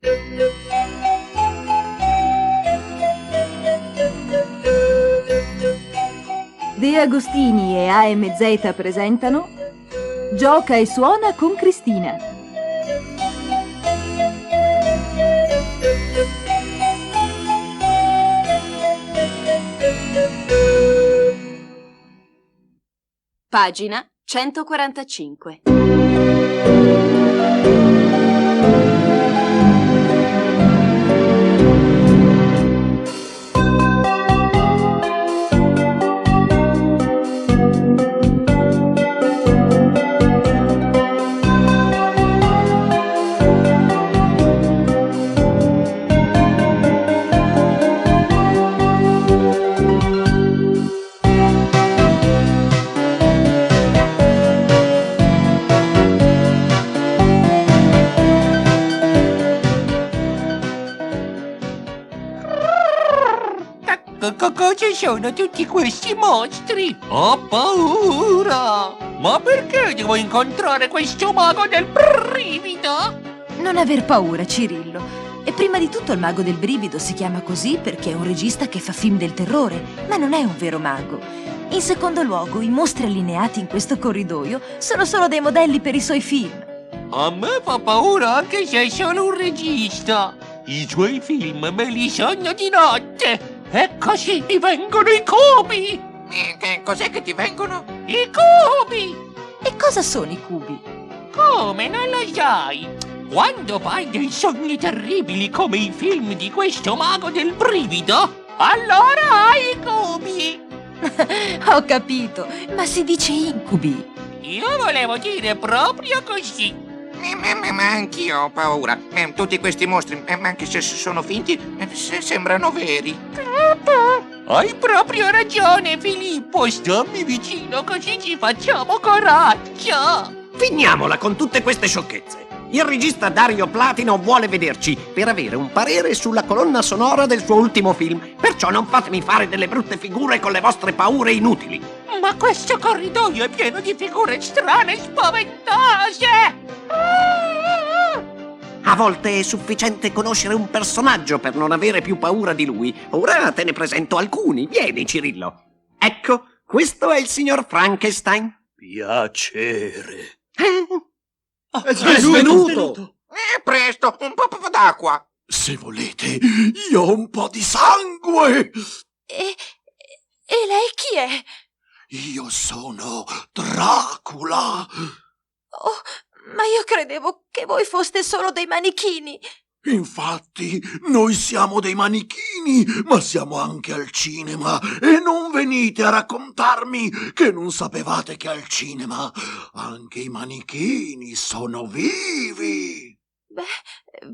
De Agostini e AMZ presentano Gioca e suona con Cristina. Pagina 145. Cosa sono tutti questi mostri? Ho paura! Ma perché devo incontrare questo mago del brivido? Non aver paura, Cirillo. E prima di tutto il mago del brivido si chiama così perché è un regista che fa film del terrore, ma non è un vero mago. In secondo luogo, i mostri allineati in questo corridoio sono solo dei modelli per i suoi film. A me fa paura anche se è solo un regista. I suoi film me li sogno di notte. E così ti vengono i cubi! Che cos'è che ti vengono? I cubi! E cosa sono i cubi? Come, non lo sai? Quando fai dei sogni terribili come i film di questo mago del brivido, allora hai i cubi! Ho capito, ma si dice incubi. Io volevo dire proprio così. Ma anch'io ho paura. Tutti questi mostri, anche se sono finti, sembrano veri. Hai proprio ragione, Filippo. Stammi vicino così ci facciamo coraggio. Finiamola con tutte queste sciocchezze. Il regista Dario Platino vuole vederci per avere un parere sulla colonna sonora del suo ultimo film. Perciò non fatemi fare delle brutte figure con le vostre paure inutili. Ma questo corridoio è pieno di figure strane e spaventose. A volte è sufficiente conoscere un personaggio per non avere più paura di lui. Ora te ne presento alcuni. Vieni, Cirillo. Ecco, questo è il signor Frankenstein. Piacere. È svenuto! Presto, un po' d'acqua. Se volete, io ho un po' di sangue. E lei chi è? Io sono Dracula. Oh, ma io credevo che voi foste solo dei manichini. Infatti, noi siamo dei manichini, ma siamo anche al cinema. E non venite a raccontarmi che non sapevate che al cinema anche i manichini sono vivi. Beh,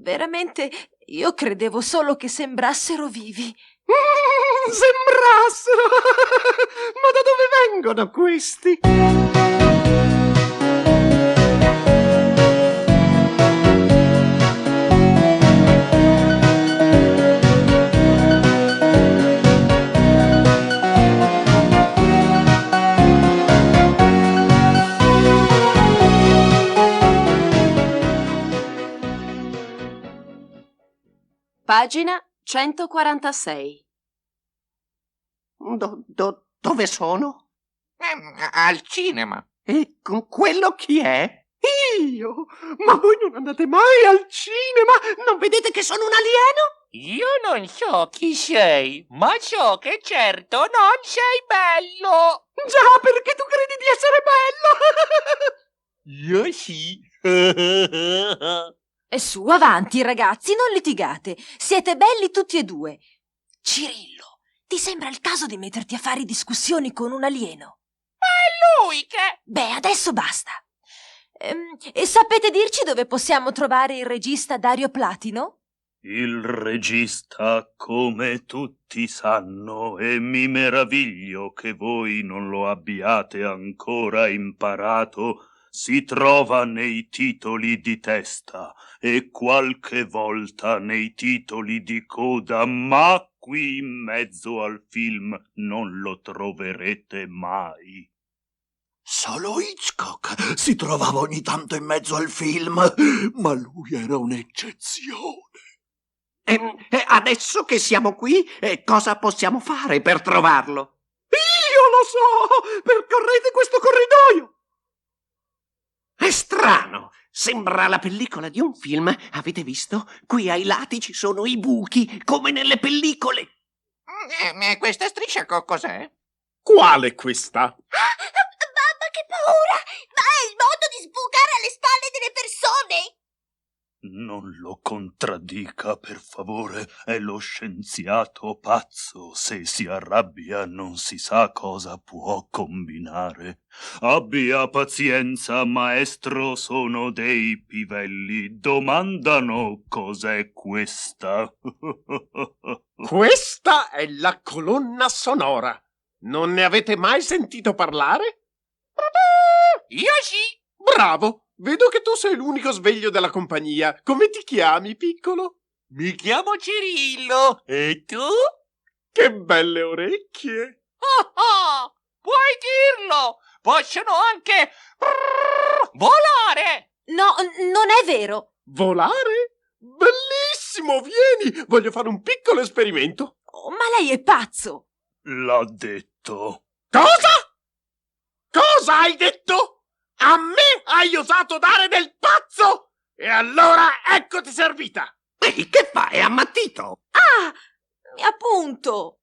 veramente, io credevo solo che sembrassero vivi. Sembrassero! Ma da dove vengono questi? Pagina 146. Dove sono? Al cinema. E con quello chi è? Io? Ma voi non andate mai al cinema? Non vedete che sono un alieno? Io non so chi sei, ma so che certo non sei bello. Già, perché tu credi di essere bello? Io sì. E su, avanti, ragazzi, non litigate. Siete belli tutti e due. Cirillo, ti sembra il caso di metterti a fare discussioni con un alieno? È lui che... Beh, adesso basta. E sapete dirci dove possiamo trovare il regista Dario Platino? Il regista, come tutti sanno, e mi meraviglio che voi non lo abbiate ancora imparato, si trova nei titoli di testa e qualche volta nei titoli di coda, ma qui in mezzo al film non lo troverete mai. Solo Hitchcock si trovava ogni tanto in mezzo al film, ma lui era un'eccezione. Adesso che siamo qui, cosa possiamo fare per trovarlo? Io lo so! Percorrete questo corridoio! È strano, sembra la pellicola di un film. Avete visto? Qui ai lati ci sono i buchi, come nelle pellicole. Questa striscia cos'è? Quale questa? Mamma, che paura! Ma è il modo di sbucare alle spalle delle persone! Non lo contraddica, per favore. È lo scienziato pazzo. Se si arrabbia non si sa cosa può combinare. Abbia pazienza, maestro, sono dei pivelli. Domandano cos'è questa. Questa è la colonna sonora. Non ne avete mai sentito parlare? Io sì! Bravo! Vedo che tu sei l'unico sveglio della compagnia. Come ti chiami, piccolo? Mi chiamo Cirillo. E tu? Che belle orecchie! Ah, puoi dirlo! Possono anche volare! No, non è vero. Volare? Bellissimo, vieni! Voglio fare un piccolo esperimento. Oh, ma lei è pazzo. L'ha detto. Cosa? Cosa hai detto? A me hai osato dare del pazzo? E allora eccoti servita! Ehi, che fa? È ammattito? Ah, appunto.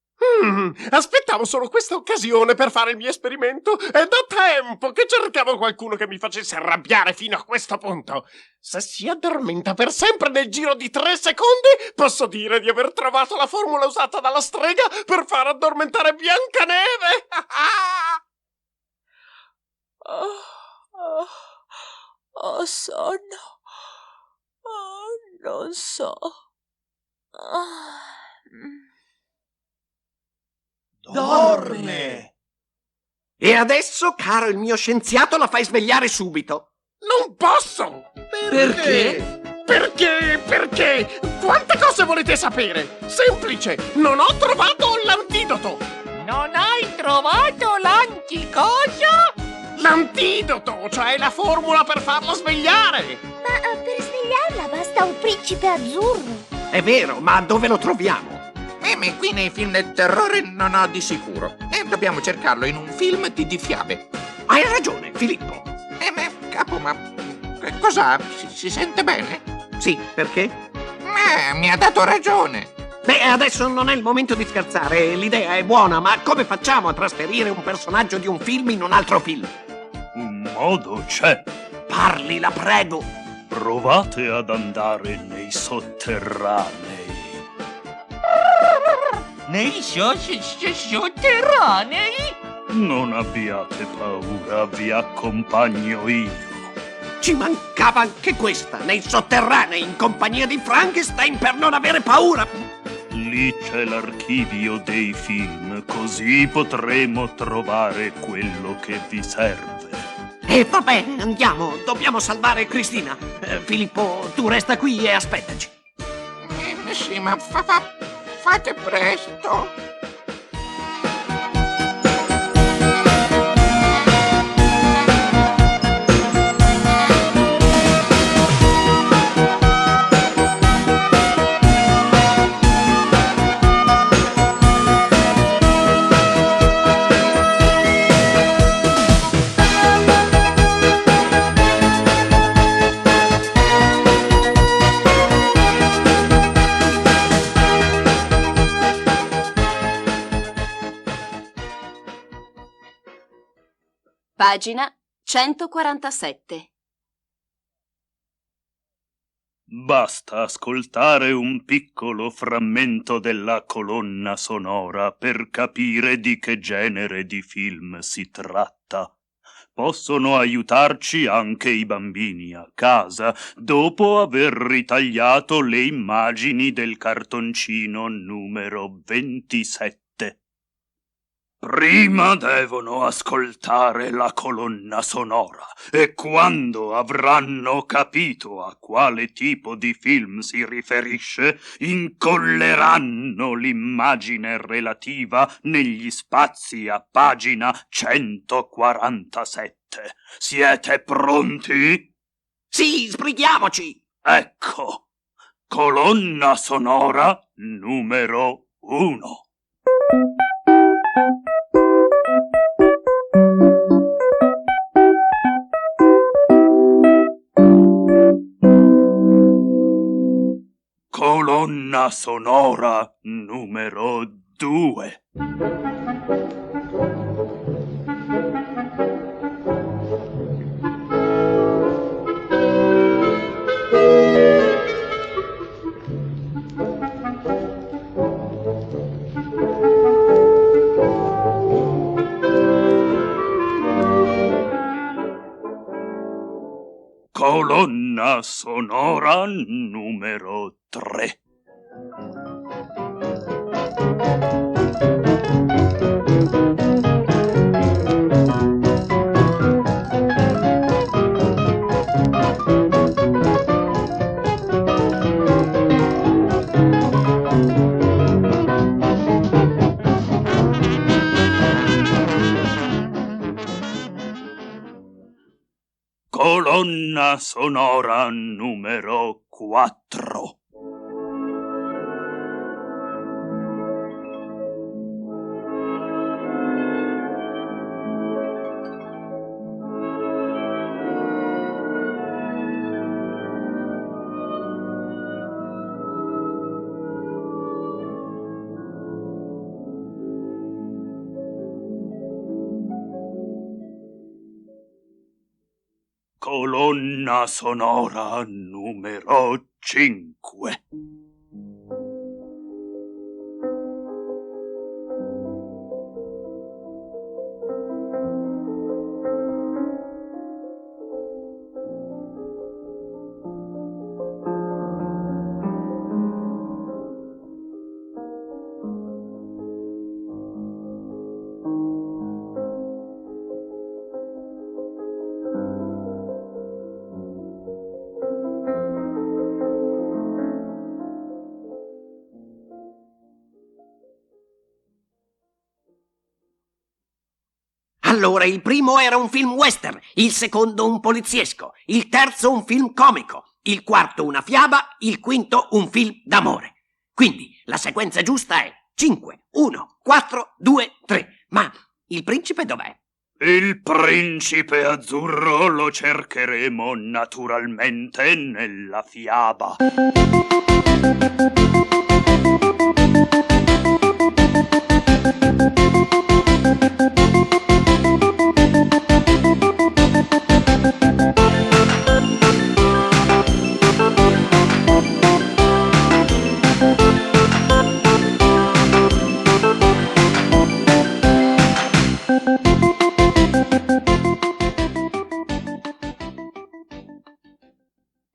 Aspettavo solo questa occasione per fare il mio esperimento. È da tempo che cercavo qualcuno che mi facesse arrabbiare fino a questo punto. Se si addormenta per sempre nel giro di 3 secondi, posso dire di aver trovato la formula usata dalla strega per far addormentare Biancaneve. Ho sonno. Non so. Dorme! E adesso, caro il mio scienziato, la fai svegliare subito. Non posso! Perché? Perché? Quante cose volete sapere? Semplice! Non ho trovato l'antidoto! Non hai trovato l'anticosa? L'antidoto, cioè la formula per farlo svegliare! Ma per svegliarla basta un principe azzurro. È vero, ma dove lo troviamo? Qui nei film del terrore non ho di sicuro. Dobbiamo cercarlo in un film di fiabe. Hai ragione, Filippo. Capo, ma cos'ha? Si sente bene? Sì, perché? Mi ha dato ragione. Beh, adesso non è il momento di scherzare. L'idea è buona, ma come facciamo a trasferire un personaggio di un film in un altro film? Un modo c'è. Parli, la prego. Provate ad andare nei sotterranei. Nei sotterranei? Non abbiate paura, vi accompagno io. Ci mancava anche questa, nei sotterranei, in compagnia di Frankenstein, per non avere paura. Lì c'è l'archivio dei film, così potremo trovare quello che vi serve. Va bene, andiamo, dobbiamo salvare Cristina. Filippo, tu resta qui e aspettaci. Sì, ma fate presto. Pagina 147. Basta ascoltare un piccolo frammento della colonna sonora per capire di che genere di film si tratta. Possono aiutarci anche i bambini a casa, dopo aver ritagliato le immagini del cartoncino numero 27. Prima devono ascoltare la colonna sonora e quando avranno capito a quale tipo di film si riferisce, incolleranno l'immagine relativa negli spazi a pagina 147. Siete pronti? Sì, sbrighiamoci. Ecco. Colonna sonora numero 1. Colonna sonora numero 2. Colonna sonora numero 3. Colonna sonora numero 4. Colonna sonora numero 5. Allora, il primo era un film western, il secondo un poliziesco, il terzo un film comico, il quarto una fiaba, il quinto un film d'amore. Quindi la sequenza giusta è 5, 1, 4, 2, 3. Ma il principe dov'è? Il principe azzurro lo cercheremo naturalmente nella fiaba.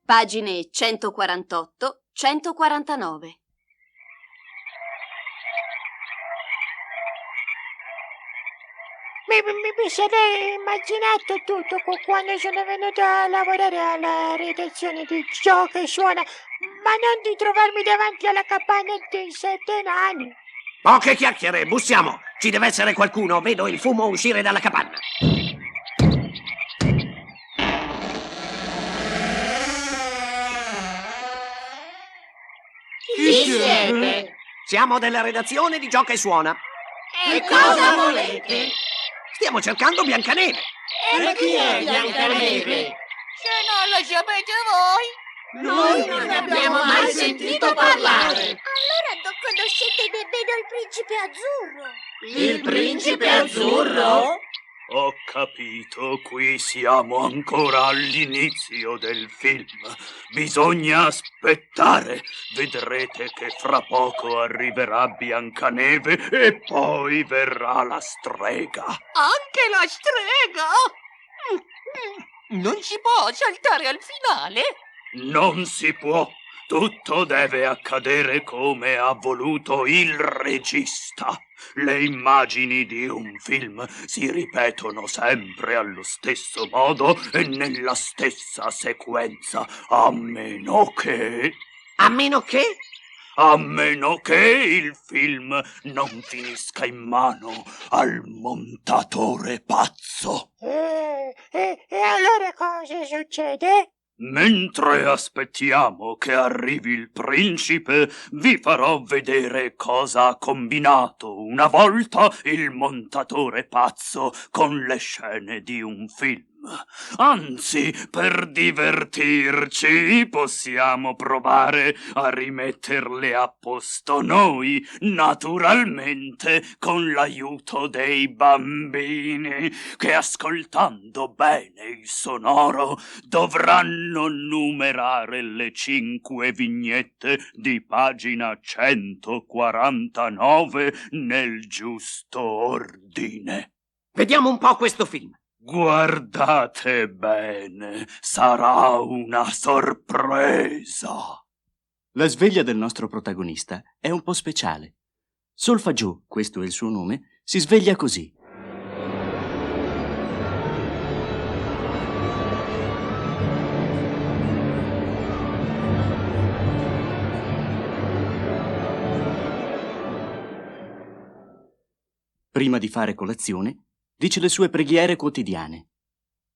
Pagine 148-149. Mi sarei immaginato tutto quando sono venuto a lavorare alla redazione di Ciò che suona, ma non di trovarmi davanti alla capanna dei 7 nani. Poche chiacchiere, bussiamo. Ci deve essere qualcuno, vedo il fumo uscire dalla capanna. Chi siete? Siamo della redazione di Ciò che suona. E cosa volete? Stiamo cercando Biancaneve. E chi è Biancaneve? Se non lo sapete voi. Noi non ne abbiamo mai sentito parlare. Allora non conoscete nemmeno il principe azzurro? Il principe azzurro? Ho capito, qui siamo ancora all'inizio del film. Bisogna aspettare. Vedrete che fra poco arriverà Biancaneve e poi verrà la strega. Anche la strega? Non si può saltare al finale? Non si può. Tutto deve accadere come ha voluto il regista. Le immagini di un film si ripetono sempre allo stesso modo e nella stessa sequenza, a meno che... A meno che? A meno che il film non finisca in mano al montatore pazzo. E allora cosa succede? Mentre aspettiamo che arrivi il principe, vi farò vedere cosa ha combinato una volta il montatore pazzo con le scene di un film. Anzi, per divertirci, possiamo provare a rimetterle a posto noi, naturalmente con l'aiuto dei bambini, che ascoltando bene il sonoro dovranno numerare le 5 vignette di pagina 149 nel giusto ordine. Vediamo un po' questo film. Guardate bene, sarà una sorpresa. La sveglia del nostro protagonista è un po' speciale. Solfagiù, questo è il suo nome, si sveglia così. Prima di fare colazione, dice le sue preghiere quotidiane.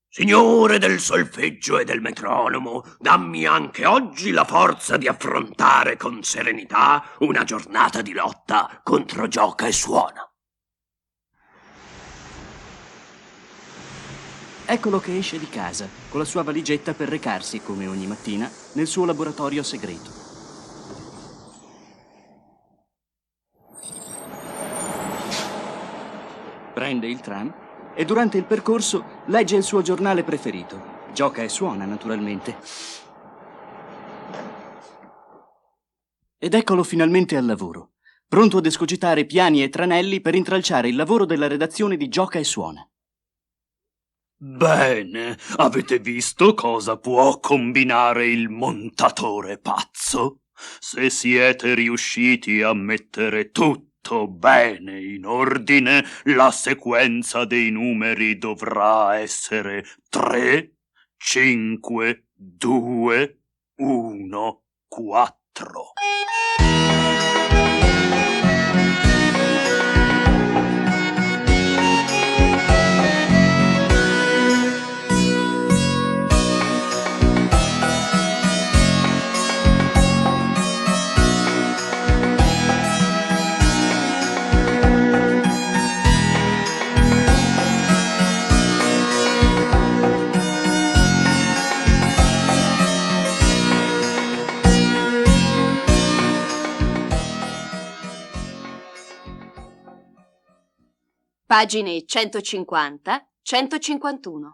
Signore del solfeggio e del metronomo, dammi anche oggi la forza di affrontare con serenità una giornata di lotta contro Gioca e Suona. Eccolo che esce di casa, con la sua valigetta per recarsi, come ogni mattina, nel suo laboratorio segreto. Prende il tram e durante il percorso legge il suo giornale preferito. Gioca e Suona, naturalmente. Ed eccolo finalmente al lavoro, pronto ad escogitare piani e tranelli per intralciare il lavoro della redazione di Gioca e Suona. Bene, avete visto cosa può combinare il montatore pazzo? Se siete riusciti a mettere tutto bene in ordine, la sequenza dei numeri dovrà essere 3, 5, 2, 1, 4. Pagine 150-151.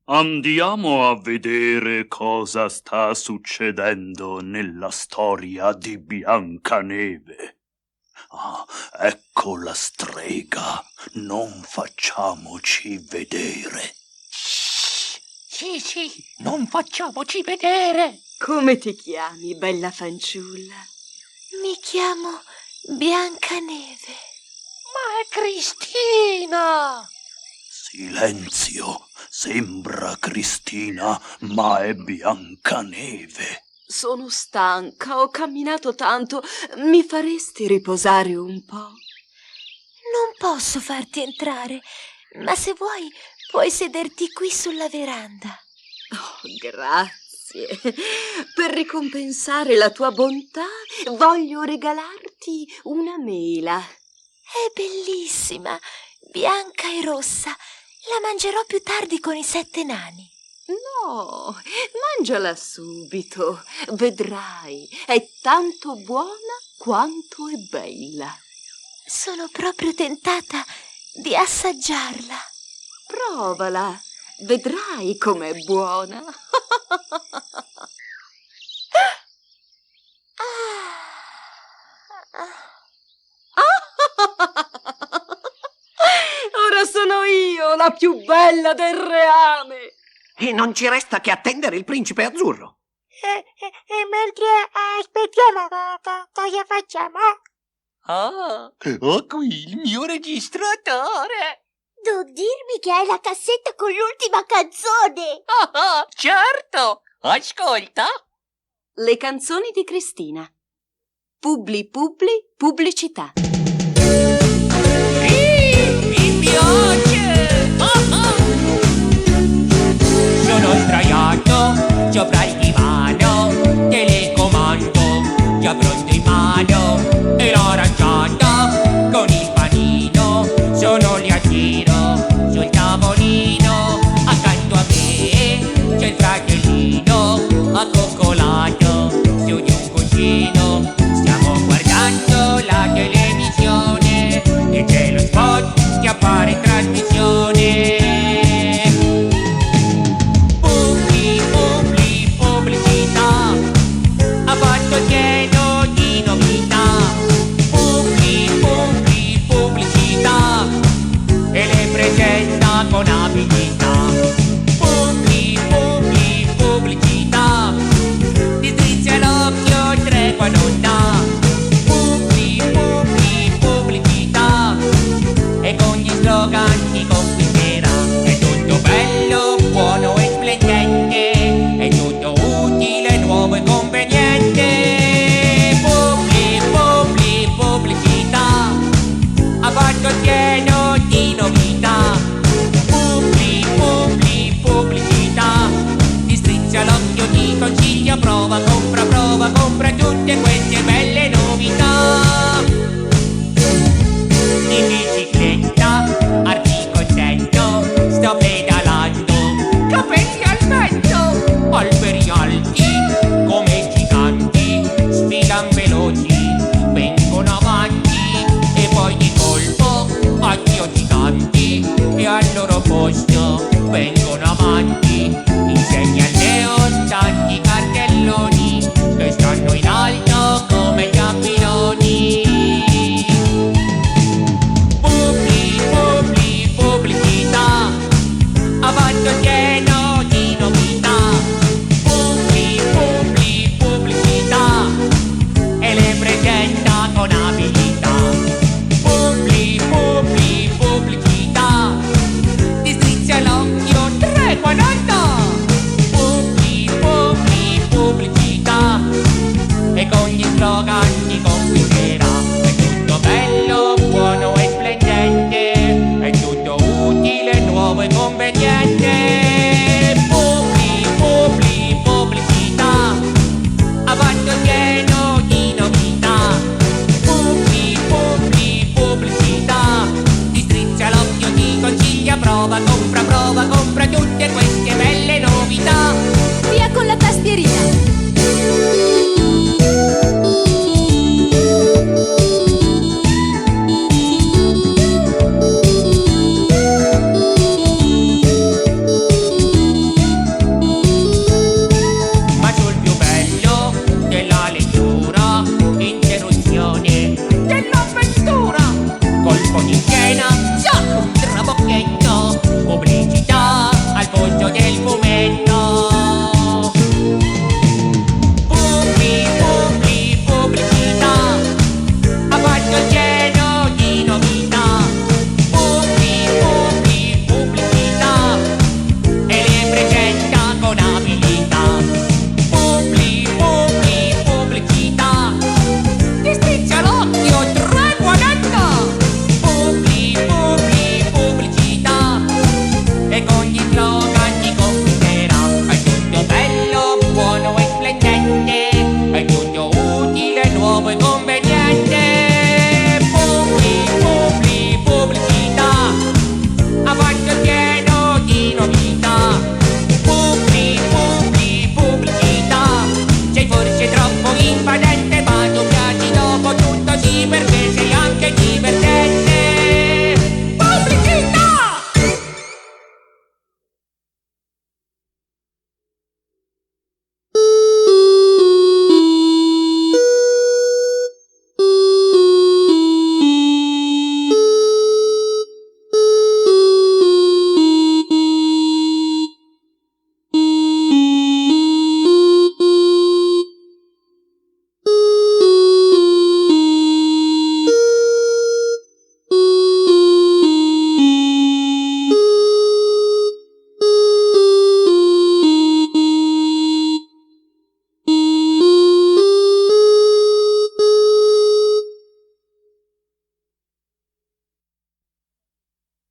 Andiamo a vedere cosa sta succedendo nella storia di Biancaneve. Ah, ecco la strega. Non facciamoci vedere. Sì, non facciamoci vedere. Come ti chiami, bella fanciulla? Mi chiamo Biancaneve. Ma è Cristina! Silenzio, sembra Cristina, ma è Biancaneve. Sono stanca, ho camminato tanto. Mi faresti riposare un po'? Non posso farti entrare, ma se vuoi puoi sederti qui sulla veranda. Oh, grazie. Per ricompensare la tua bontà voglio regalarti una mela. È bellissima, bianca e rossa. La mangerò più tardi con i 7 nani. No, mangiala subito. Vedrai, è tanto buona quanto è bella. Sono proprio tentata di assaggiarla. Provala, vedrai com'è buona. Ora sono io la più bella del reame. E non ci resta che attendere il principe azzurro. E mentre aspettiamo, cosa facciamo? Ah, ho qui il mio registratore. Non dirmi che hai la cassetta con l'ultima canzone. Ah, certo. Ascolta. Le canzoni di Cristina. Pubblicità. Mi piace. Sono sdraiato sopra il divano, telecomando, già pronto in mano, e l'aranciata con il panino, sono lì a giro sul tavolino, accanto a me c'è il fratellino, accoccolato su di un cuscino, stiamo guardando la televisione e c'è lo spot che appare in trasmissione. Con abilità, pubblicità, ti strizza l'occhio, tregua non dà, pubblicità, e con gli slogan ti conquisterà, è tutto bello, buono e splendente, è tutto utile, nuovo e conveniente, pubblicità, a fatto pieno di novità. Pubblicità, ti strizza l'occhio, ti consiglia, prova, compra tutte queste belle novità. In bicicletta, articosetto, sto pedalando, capelli al vento, alberi alti come giganti, sfilan veloci, vengono avanti e poi di colpo addio giganti e al loro posto vengono avanti, insegna al neon tanti cartelloni che stanno in alto come gli aquiloni. Pubblicità, avanti pieno di novità. Pubblicità, e le presenta con abilità. Pubblicità, ti strizza l'occhio, tregua non dà. Pubblicità, e con gli slogan ti conquisterà. È tutto bello, buono e splendente, è tutto utile, nuovo e conveniente. Pubblicità, avanti pieno di novità. Pubblicità, ti strizza l'occhio, ti consiglia, prova, compra tutte queste belle novità. Via con la tastierina. Ma sul più bello della lettura, interruzione dell'avventura, colpo di scena, già un trabocchetto, pubblicità al posto del fumetto. Pubblicità, avanti pieno di novità. Pubblicità, e le presenta con abilità. Pubblicità, ti strizza l'occhio, tregua netta. Pubblicità, e con gli slogan ti conquisterà. È tutto bello, buono e splendente, è tutto utile, nuovo e conveniente. Pubblicità, avanti pieno di novità. Pubblicità, sei forse troppo invadente, ma tu piaci dopo tutto, sì, perché sei anche divertente. Pubblicità!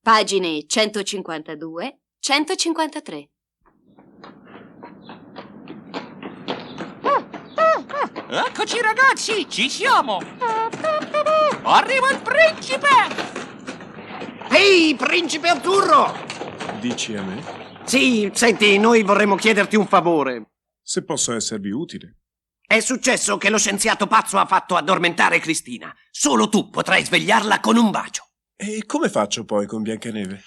Pagine 152, 153. Eccoci ragazzi, ci siamo! Arriva il principe! Ehi, principe azzurro! Dici a me? Sì, senti, noi vorremmo chiederti un favore. Se posso esservi utile. È successo che lo scienziato pazzo ha fatto addormentare Cristina. Solo tu potrai svegliarla con un bacio. E come faccio poi con Biancaneve?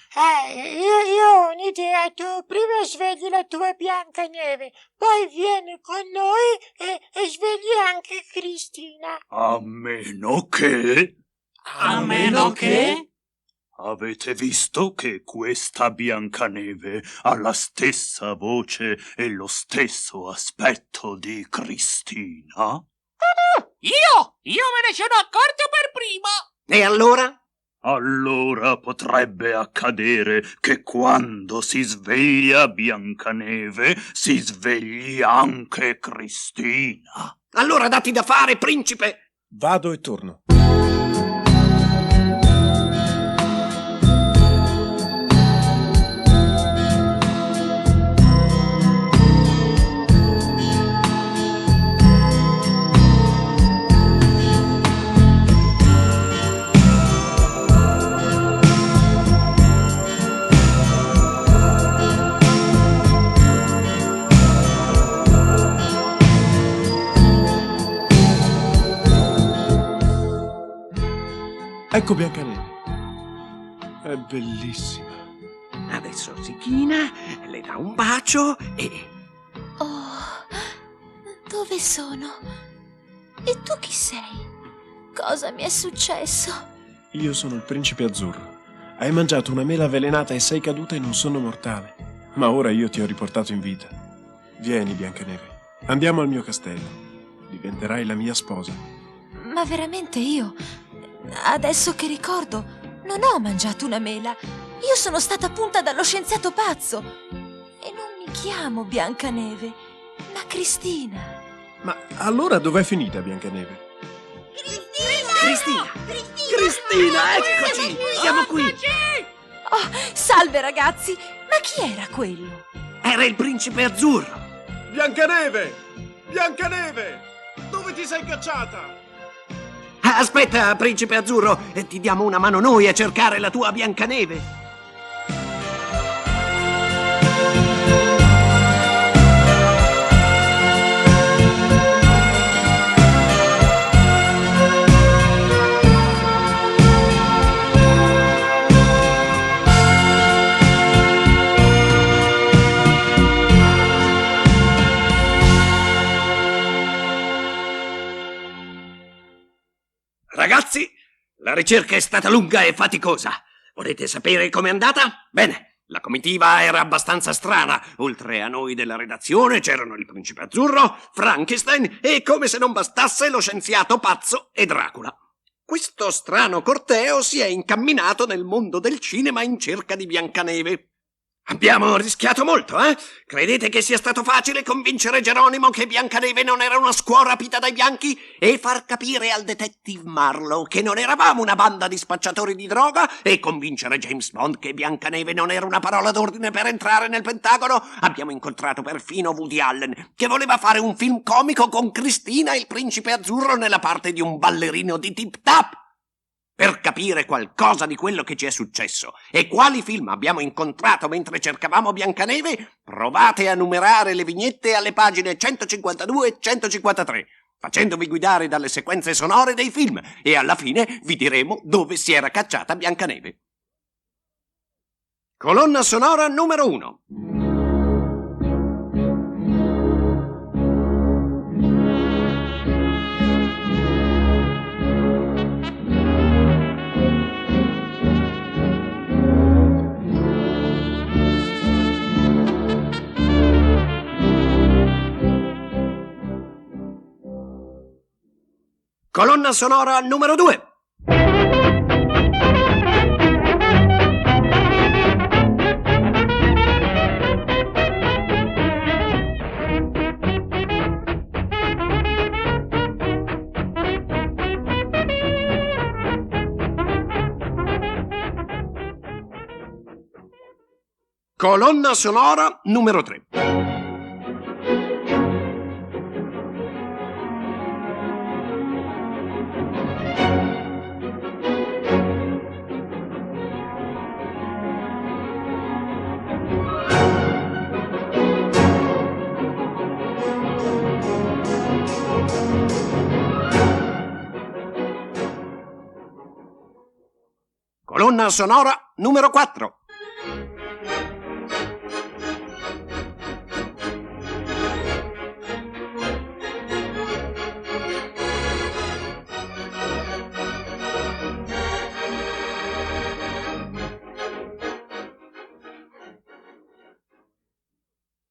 Io ho un'idea. Tu prima svegli la tua Biancaneve, poi vieni con noi e svegli anche Cristina. A meno che... A meno che... Avete visto che questa Biancaneve ha la stessa voce e lo stesso aspetto di Cristina? Io me ne sono accorto per prima! E allora? Allora potrebbe accadere che quando si sveglia Biancaneve si svegli anche Cristina. Allora datti da fare, principe! Vado e torno. Ecco Biancaneve. È bellissima. Adesso si china, le dà un bacio e... Oh, dove sono? E tu chi sei? Cosa mi è successo? Io sono il principe azzurro. Hai mangiato una mela avvelenata e sei caduta in un sonno mortale. Ma ora io ti ho riportato in vita. Vieni, Biancaneve. Andiamo al mio castello. Diventerai la mia sposa. Ma veramente io, adesso che ricordo, non ho mangiato una mela. Io sono stata punta dallo scienziato pazzo. E non mi chiamo Biancaneve, ma Cristina. Ma allora dov'è finita Biancaneve? Cristina, eccoci! Siamo qui! Oh, salve ragazzi! Ma chi era quello? Era il principe azzurro! Biancaneve! Biancaneve! Dove ti sei cacciata? Aspetta, principe azzurro, ti diamo una mano noi a cercare la tua Biancaneve. Ragazzi, la ricerca è stata lunga e faticosa. Volete sapere com'è andata? Bene, la comitiva era abbastanza strana. Oltre a noi della redazione c'erano il principe azzurro, Frankenstein e, come se non bastasse, lo scienziato pazzo e Dracula. Questo strano corteo si è incamminato nel mondo del cinema in cerca di Biancaneve. Abbiamo rischiato molto, eh? Credete che sia stato facile convincere Geronimo che Biancaneve non era una squaw rapita dai bianchi e far capire al detective Marlowe che non eravamo una banda di spacciatori di droga e convincere James Bond che Biancaneve non era una parola d'ordine per entrare nel Pentagono? Abbiamo incontrato perfino Woody Allen, che voleva fare un film comico con Cristina e il principe azzurro nella parte di un ballerino di Tip Tap. Per capire qualcosa di quello che ci è successo e quali film abbiamo incontrato mentre cercavamo Biancaneve, provate a numerare le vignette alle pagine 152 e 153, facendovi guidare dalle sequenze sonore dei film, e alla fine vi diremo dove si era cacciata Biancaneve. Colonna sonora numero 1. Colonna sonora numero 2. Colonna sonora numero 3. Colonna sonora numero 4.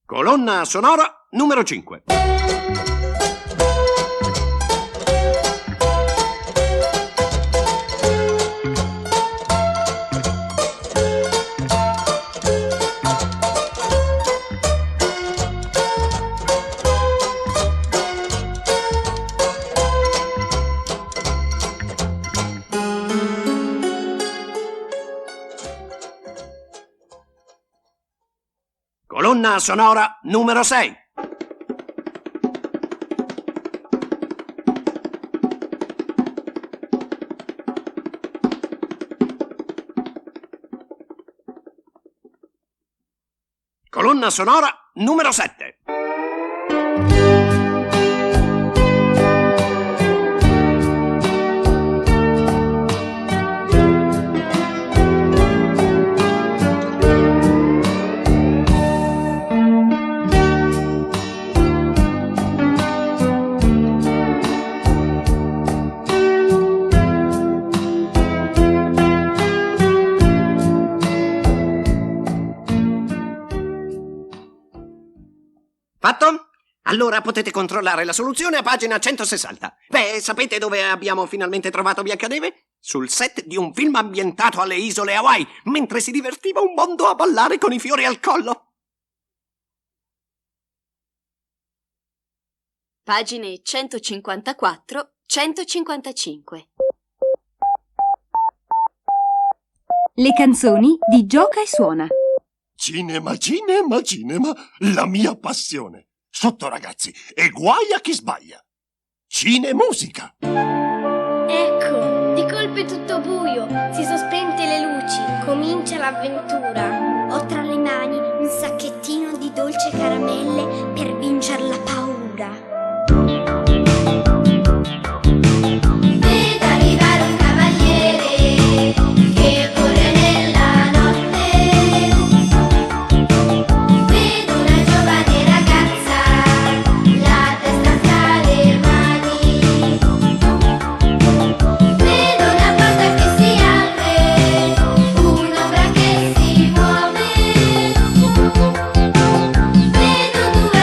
Colonna sonora numero 5. Colonna sonora numero 6. Colonna sonora numero 7. Fatto? Allora potete controllare la soluzione a pagina 160. Beh, sapete dove abbiamo finalmente trovato Biancaneve? Sul set di un film ambientato alle isole Hawaii, mentre si divertiva un mondo a ballare con i fiori al collo. Pagine 154-155. Le canzoni di Gioca e Suona. Cinema, cinema, cinema, la mia passione. Sotto, ragazzi, e guai a chi sbaglia. Cinemusica. Ecco, di colpo è tutto buio, si sono spente le luci, comincia l'avventura. Ho tra le mani un sacchettino di dolci caramelle per vincere la paura. Vedo arrivare un cavaliere che corre nella notte. Vedo una giovane ragazza, la testa tra le mani. Vedo una porta che si apre, un'ombra che si muove. Vedo due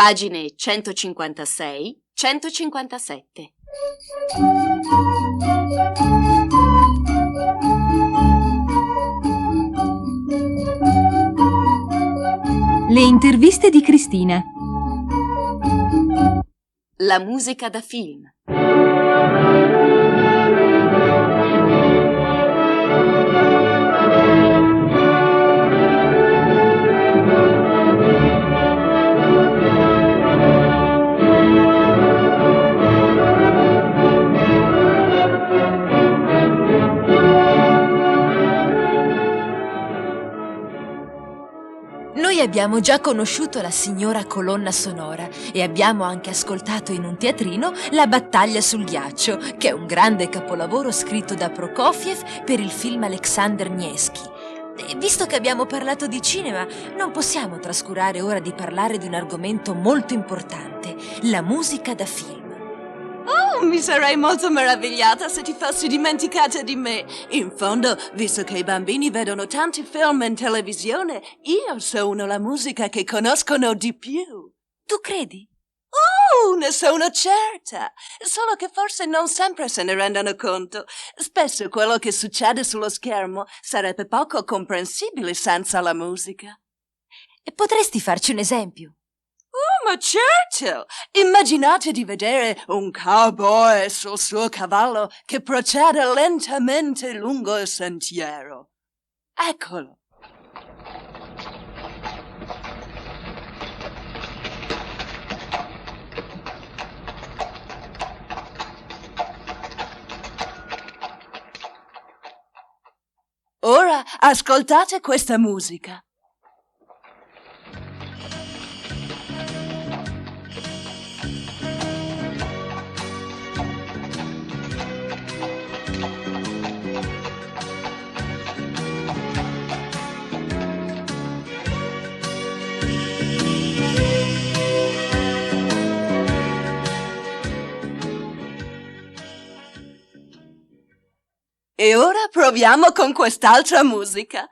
Pagine 156-157. Le interviste di Cristina. La musica da film. Noi abbiamo già conosciuto la signora colonna sonora e abbiamo anche ascoltato in un teatrino La battaglia sul ghiaccio, che è un grande capolavoro scritto da Prokofiev per il film Alexander Nevsky. E visto che abbiamo parlato di cinema, non possiamo trascurare ora di parlare di un argomento molto importante, la musica da film. Oh, mi sarei molto meravigliata se ti fossi dimenticata di me. In fondo, visto che i bambini vedono tanti film in televisione, io sono la musica che conoscono di più. Tu credi? Oh, ne sono certa. Solo che forse non sempre se ne rendono conto. Spesso quello che succede sullo schermo sarebbe poco comprensibile senza la musica. E potresti farci un esempio? Oh, ma certo! Immaginate di vedere un cowboy sul suo cavallo che procede lentamente lungo il sentiero. Eccolo. Ora ascoltate questa musica. E ora proviamo con quest'altra musica.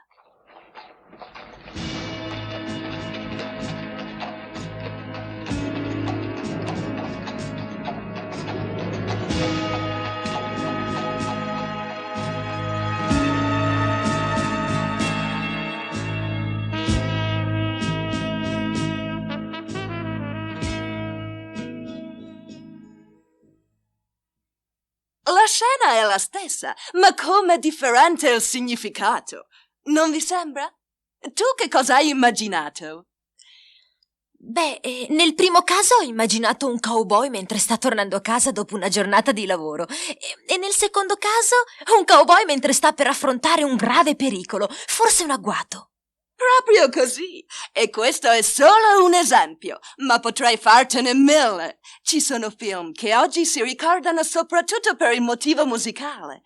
La scena è la stessa, ma com'è differente il significato. Non vi sembra? Tu che cosa hai immaginato? Beh, nel primo caso ho immaginato un cowboy mentre sta tornando a casa dopo una giornata di lavoro e nel secondo caso un cowboy mentre sta per affrontare un grave pericolo, forse un agguato. Proprio così. E questo è solo un esempio, ma potrei fartene 1000. Ci sono film che oggi si ricordano soprattutto per il motivo musicale.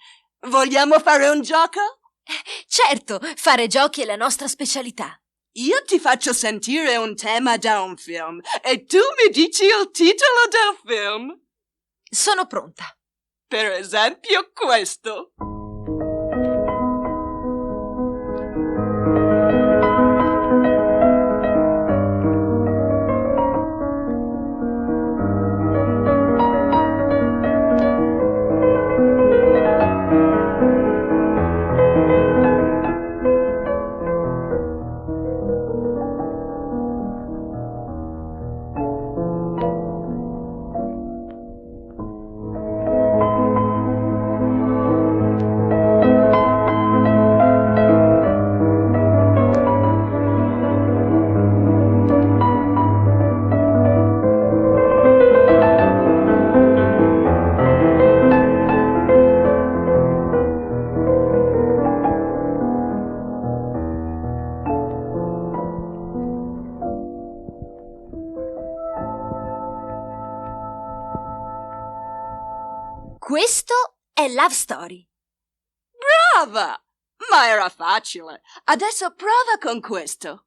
Vogliamo fare un gioco? Certo, fare giochi è la nostra specialità. Io ti faccio sentire un tema da un film e tu mi dici il titolo del film. Sono pronta. Per esempio questo. Questo è Love Story. Brava! Ma era facile. Adesso prova con questo.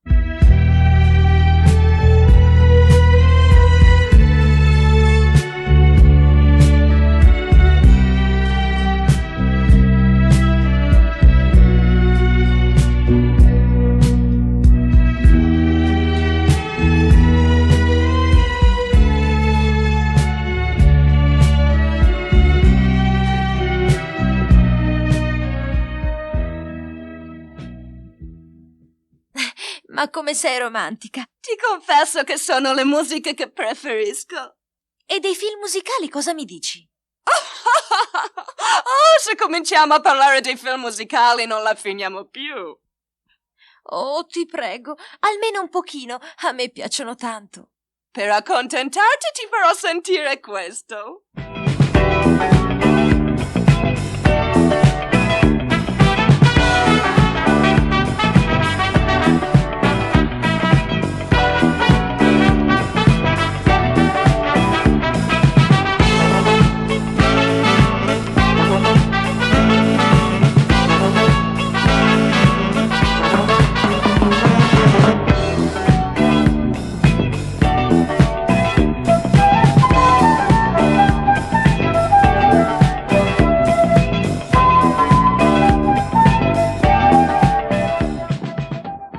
Ma come sei romantica! Ti confesso che sono le musiche che preferisco. E dei film musicali cosa mi dici? Oh, se cominciamo a parlare dei film musicali non la finiamo più. Oh, ti prego, almeno un pochino. A me piacciono tanto. Per accontentarti ti farò sentire questo.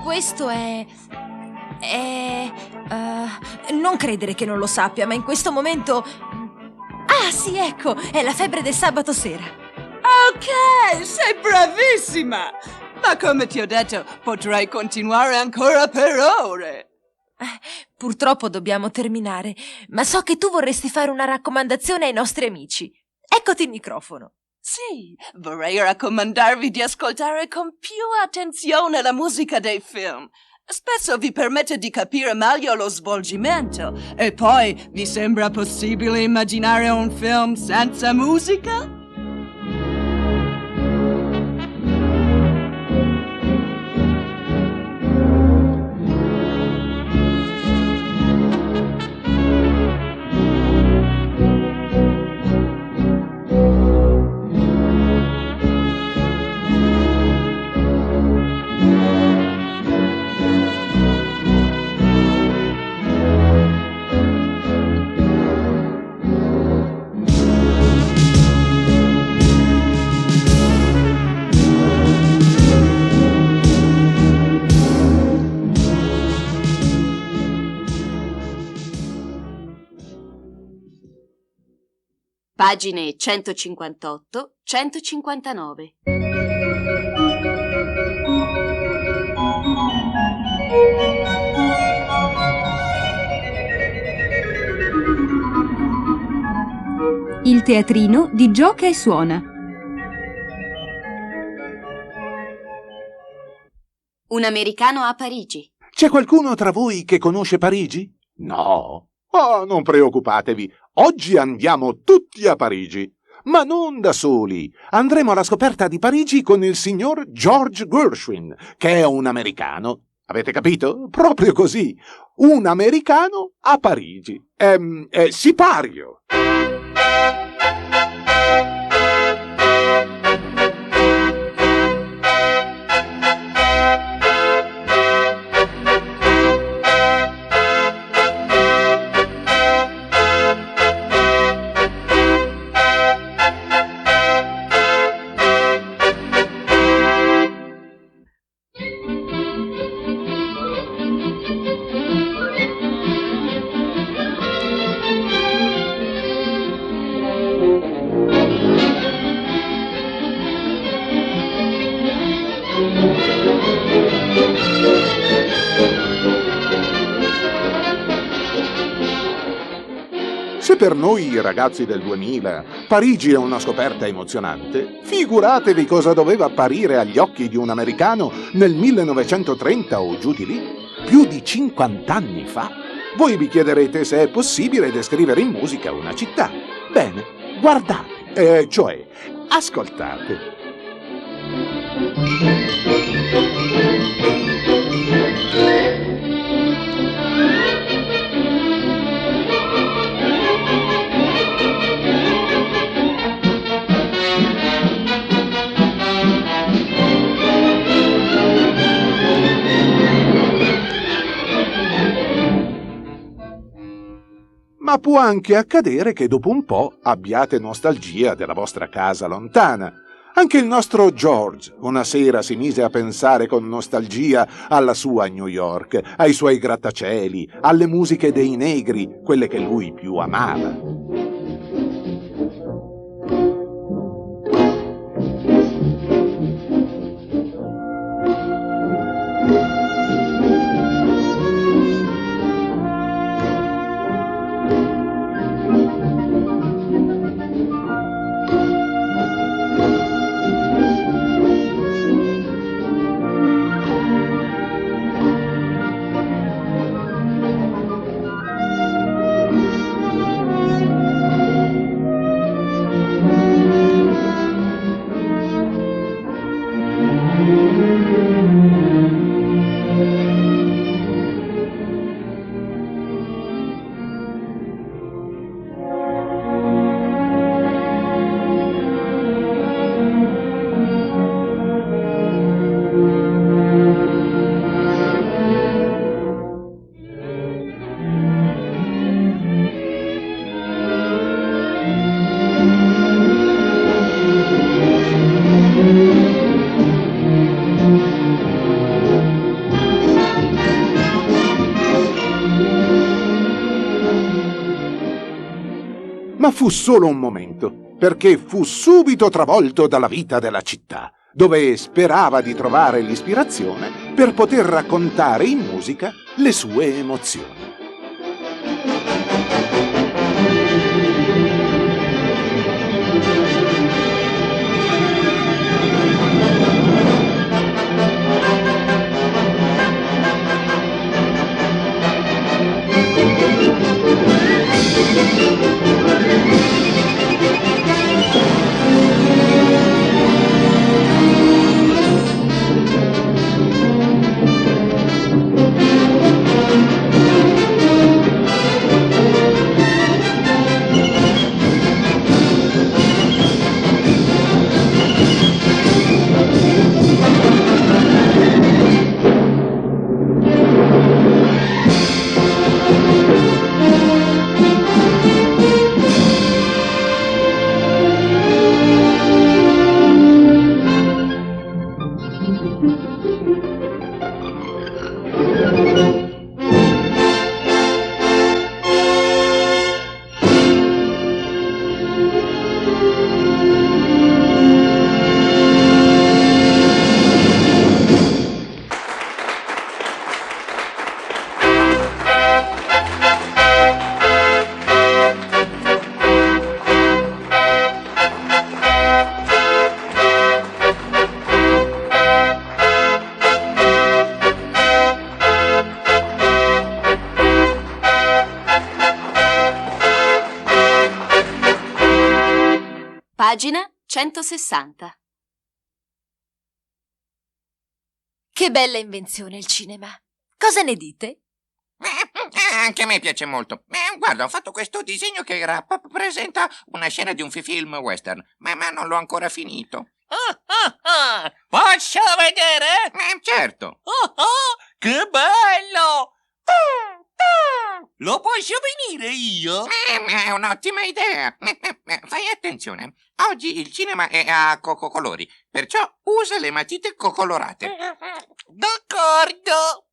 Questo non credere che non lo sappia, ma in questo momento... Ah, sì, ecco, è la febbre del sabato sera. Ok, sei bravissima! Ma come ti ho detto, potrei continuare ancora per ore. Purtroppo dobbiamo terminare, ma so che tu vorresti fare una raccomandazione ai nostri amici. Eccoti il microfono. Sì, vorrei raccomandarvi di ascoltare con più attenzione la musica dei film. Spesso vi permette di capire meglio lo svolgimento. E poi, vi sembra possibile immaginare un film senza musica? Pagine 158-159. Il teatrino di Gioca e Suona. Un americano a Parigi. C'è qualcuno tra voi che conosce Parigi? No? Oh, non preoccupatevi, oggi andiamo tutti a Parigi. Ma non da soli, andremo alla scoperta di Parigi con il signor George Gershwin, che è un americano. Avete capito? Proprio così, un americano a Parigi. Sipario. Se per noi ragazzi del 2000 Parigi è una scoperta emozionante, figuratevi cosa doveva apparire agli occhi di un americano nel 1930 o giù di lì, più di 50 anni fa. Voi vi chiederete se è possibile descrivere in musica una città. Bene, guardate, cioè ascoltate. Ma può anche accadere che dopo un po' abbiate nostalgia della vostra casa lontana. Anche il nostro George una sera si mise a pensare con nostalgia alla sua New York, ai suoi grattacieli, alle musiche dei negri, quelle che lui più amava. fu solo un momento, perché fu subito travolto dalla vita della città, dove sperava di trovare l'ispirazione per poter raccontare in musica le sue emozioni. Pagina 160. Che bella invenzione il cinema. Cosa ne dite? Anche a me piace molto. Guarda, ho fatto questo disegno che rappresenta una scena di un film western, ma non l'ho ancora finito. Posso vedere? Certo. Che bello! Lo posso venire io? È un'ottima idea. Fai attenzione. Oggi il cinema è a colori, perciò usa le matite colorate. D'accordo.